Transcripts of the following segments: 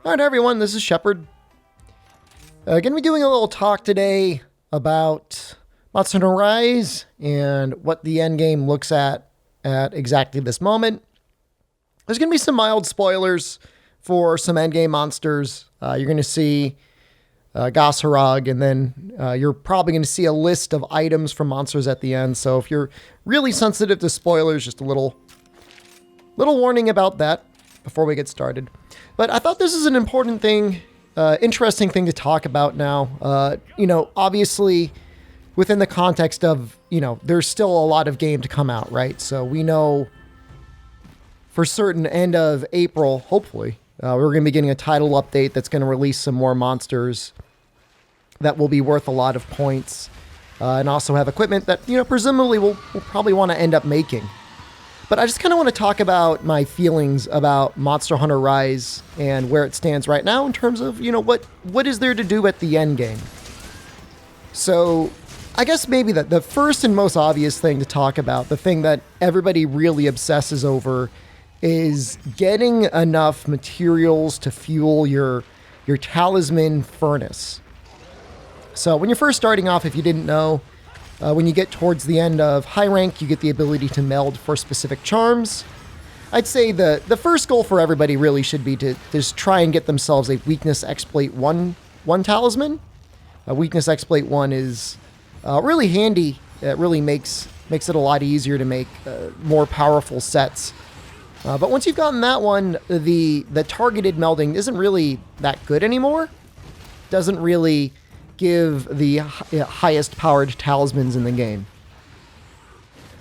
Alright everyone, this is Shepard. Going to be doing a little talk today about Monster Hunter Rise and what the endgame looks at exactly this moment. There's going to be some mild spoilers for some endgame monsters. You're going to see Gosharog, and then you're probably going to see a list of items from monsters at the end. So if you're really sensitive to spoilers, just a little warning about that before we get started. But I thought this is an important thing, interesting thing to talk about now. Obviously, within the context of, there's still a lot of game to come out, right? So we know for certain end of April, hopefully, we're going to be getting a title update that's going to release some more monsters that will be worth a lot of points, and also have equipment that, presumably we'll probably want to end up making. But I just kind of want to talk about my feelings about Monster Hunter Rise and where it stands right now in terms of, what is there to do at the end game. So I guess maybe the first and most obvious thing to talk about, the thing that everybody really obsesses over, is getting enough materials to fuel your talisman furnace. So when you're first starting off, if you didn't know, when you get towards the end of high rank, you get the ability to meld for specific charms. I'd say the first goal for everybody really should be to just try and get themselves a weakness exploit one talisman. A weakness exploit 1 is really handy. It really makes it a lot easier to make more powerful sets. But once you've gotten that one, the targeted melding isn't really that good anymore. Doesn't really give the highest powered talismans in the game.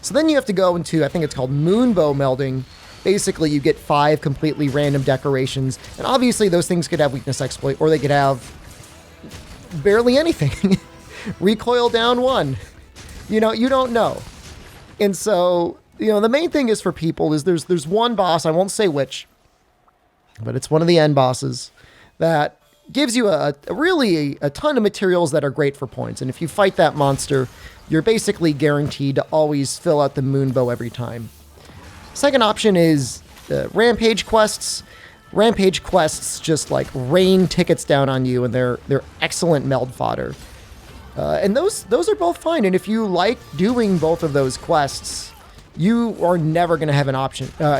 So then you have to go into, I think it's called Moonbow melding. Basically, you get 5 completely random decorations, and obviously those things could have weakness exploit, or they could have barely anything. Recoil down 1. You don't know. And so, the main thing is for people is there's one boss, I won't say which, but it's one of the end bosses that gives you a ton of materials that are great for points. And if you fight that monster, you're basically guaranteed to always fill out the Moonbow every time. Second option is Rampage quests. Rampage quests just like rain tickets down on you, and they're excellent meld fodder. And those are both fine. And if you like doing both of those quests, you are never going to have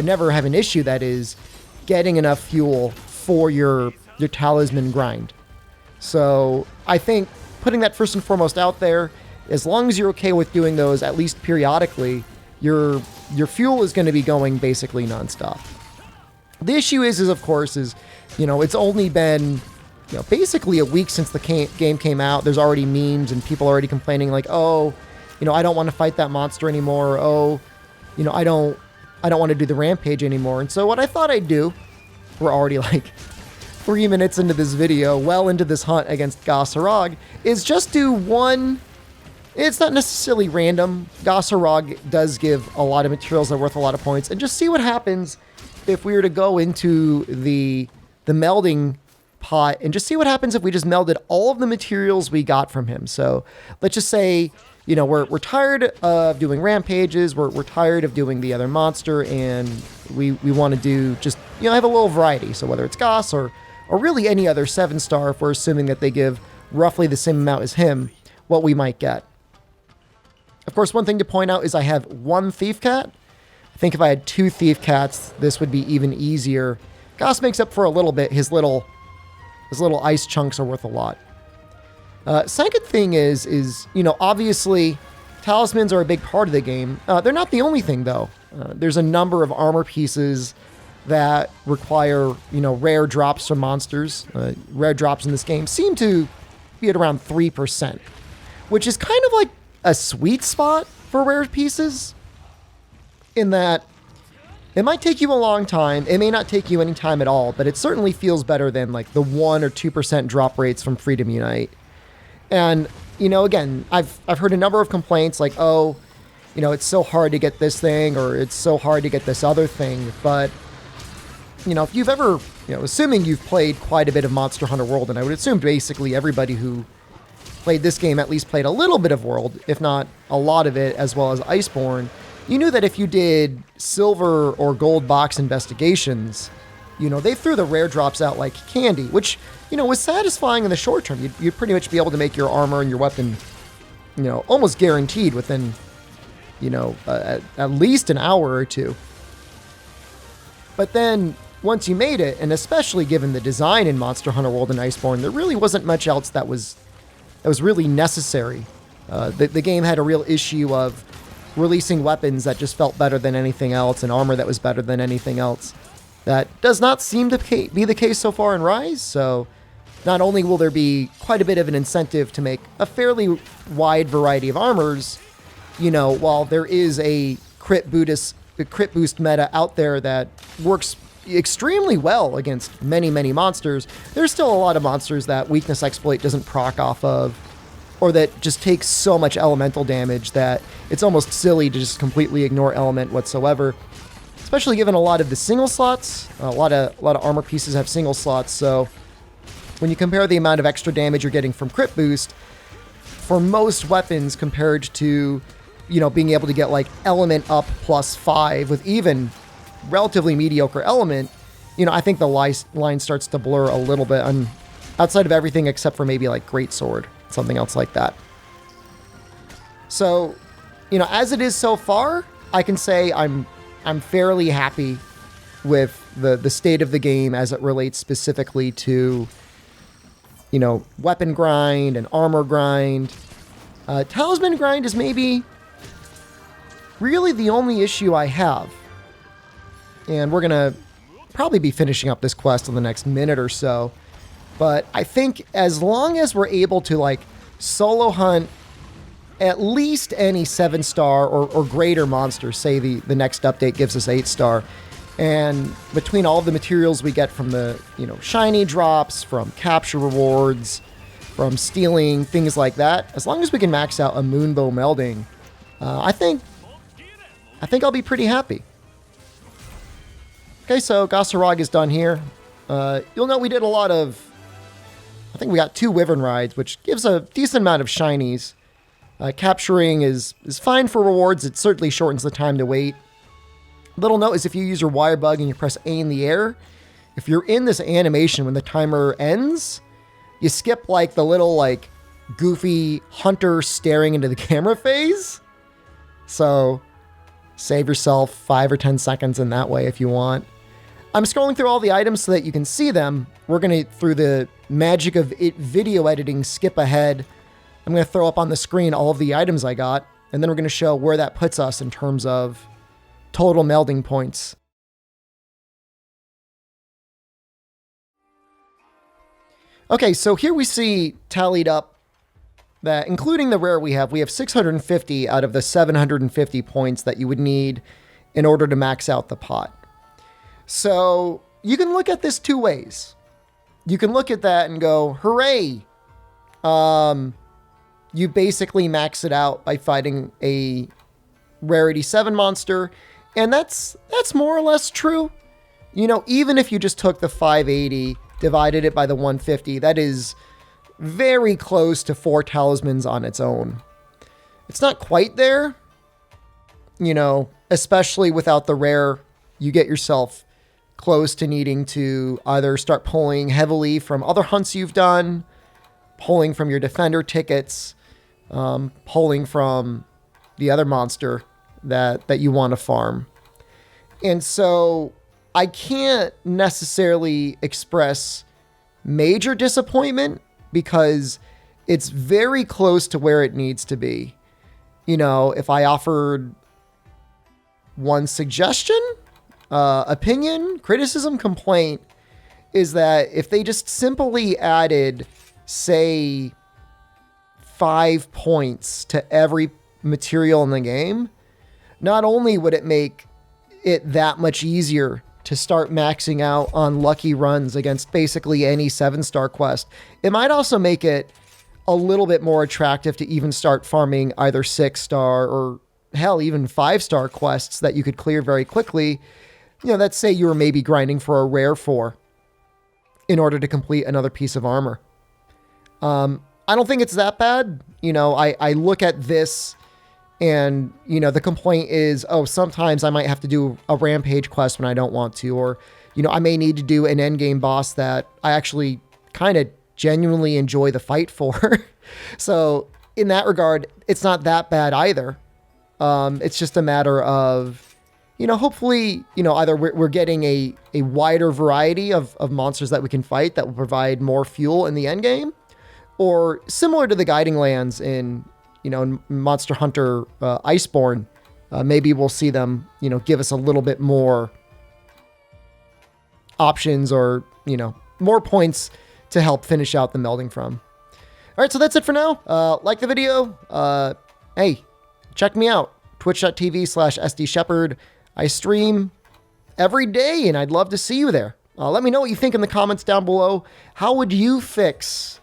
never have an issue, that is, getting enough fuel for your talisman grind. So I think putting that first and foremost out there, as long as you're okay with doing those at least periodically, your fuel is going to be going basically nonstop. The issue is of course, it's only been basically a week since the game came out. There's already memes and people already complaining like, I don't want to fight that monster anymore. I don't want to do the rampage anymore. And so what I thought I'd do, we're already like 3 minutes into this video, well into this hunt against Gosharog, is just do one. It's not necessarily random. Gosharog does give a lot of materials that are worth a lot of points, and just see what happens if we were to go into the melding pot and just see what happens if we just melded all of the materials we got from him. So let's just say, we're tired of doing rampages, we're tired of doing the other monster, and we want to do just, have a little variety. So whether it's Goss or really any other 7-star, if we're assuming that they give roughly the same amount as him, what we might get. Of course, one thing to point out is I have 1 Thief Cat. I think if I had 2 Thief Cats, this would be even easier. Goss makes up for a little bit. His little ice chunks are worth a lot. Second thing is obviously talismans are a big part of the game. They're not the only thing though. There's a number of armor pieces that require, rare drops from monsters. Rare drops in this game seem to be at around 3%, which is kind of like a sweet spot for rare pieces, in that it might take you a long time. It may not take you any time at all, but it certainly feels better than like the 1 or 2% drop rates from Freedom Unite. And, again, I've heard a number of complaints like, it's so hard to get this thing, or it's so hard to get this other thing. But, if you've ever, assuming you've played quite a bit of Monster Hunter World, and I would assume basically everybody who played this game at least played a little bit of World, if not a lot of it, as well as Iceborne, you knew that if you did silver or gold box investigations, they threw the rare drops out like candy, which, was satisfying in the short term. You'd pretty much be able to make your armor and your weapon, almost guaranteed within, at least an hour or two. But then once you made it, and especially given the design in Monster Hunter World and Iceborne, there really wasn't much else that was really necessary. The game had a real issue of releasing weapons that just felt better than anything else and armor that was better than anything else. That does not seem to be the case so far in Rise, so not only will there be quite a bit of an incentive to make a fairly wide variety of armors, while there is a crit boost meta out there that works extremely well against many, many monsters, there's still a lot of monsters that weakness exploit doesn't proc off of, or that just takes so much elemental damage that it's almost silly to just completely ignore element whatsoever. Especially given a lot of the single slots, a lot of armor pieces have single slots. So when you compare the amount of extra damage you're getting from crit boost for most weapons compared to, being able to get like element up +5 with even relatively mediocre element, I think the line starts to blur a little bit on outside of everything except for maybe like Greatsword. Something else like that. So, as it is so far, I can say I'm fairly happy with the state of the game as it relates specifically to, weapon grind and armor grind. Talisman grind is maybe really the only issue I have. And we're going to probably be finishing up this quest in the next minute or so. But I think as long as we're able to like solo hunt at least any 7-star or greater monster, say the next update gives us 8-star, and between all the materials we get from the shiny drops, from capture rewards, from stealing, things like that, as long as we can max out a Moonbow melding, I think I'll be pretty happy. Okay, so Gasarag is done here. You'll note we did a lot of, I think we got 2 Wyvern rides, which gives a decent amount of shinies. Capturing is fine for rewards. It certainly shortens the time to wait. Little note is if you use your wire bug and you press A in the air, if you're in this animation when the timer ends, you skip like the little like goofy hunter staring into the camera phase. So save yourself 5 or 10 seconds in that way if you want. I'm scrolling through all the items so that you can see them. We're going to, through the magic of video editing, skip ahead. I'm going to throw up on the screen all of the items I got, and then we're going to show where that puts us in terms of total melding points. Okay, so here we see tallied up that, including the rare we have 650 out of the 750 points that you would need in order to max out the pot. So you can look at this 2 ways. You can look at that and go, hooray! You basically max it out by fighting a rarity 7 monster, and that's more or less true. Even if you just took the 580, divided it by the 150, that is very close to 4 talismans on its own. It's not quite there, especially without the rare. You get yourself close to needing to either start pulling heavily from other hunts you've done, pulling from your defender tickets, pulling from the other monster that you want to farm. And so I can't necessarily express major disappointment because it's very close to where it needs to be. If I offered one suggestion, opinion, criticism, complaint, is that if they just simply added, say, 5 points to every material in the game, not only would it make it that much easier to start maxing out on lucky runs against basically any 7-star quest, it might also make it a little bit more attractive to even start farming either 6-star or hell, even 5-star quests that you could clear very quickly. Let's say you were maybe grinding for a rare 4 in order to complete another piece of armor. I don't think it's that bad. I look at this and, the complaint is, oh, sometimes I might have to do a rampage quest when I don't want to, or, I may need to do an endgame boss that I actually kind of genuinely enjoy the fight for. So in that regard, it's not that bad either. It's just a matter of, hopefully, either we're getting a wider variety of monsters that we can fight that will provide more fuel in the end game, or similar to the guiding lands in Monster Hunter Iceborne, maybe we'll see them, give us a little bit more options or, more points to help finish out the melding from. All right, so that's it for now. Like the video. Hey, check me out. Twitch.tv/SDShepherd. I stream every day, and I'd love to see you there. Let me know what you think in the comments down below. How would you fix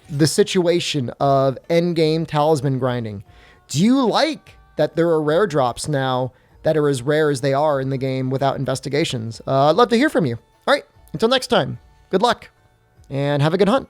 the situation of endgame talisman grinding? Do you like that there are rare drops now that are as rare as they are in the game without investigations? I'd love to hear from you. All right, until next time, good luck, and have a good hunt.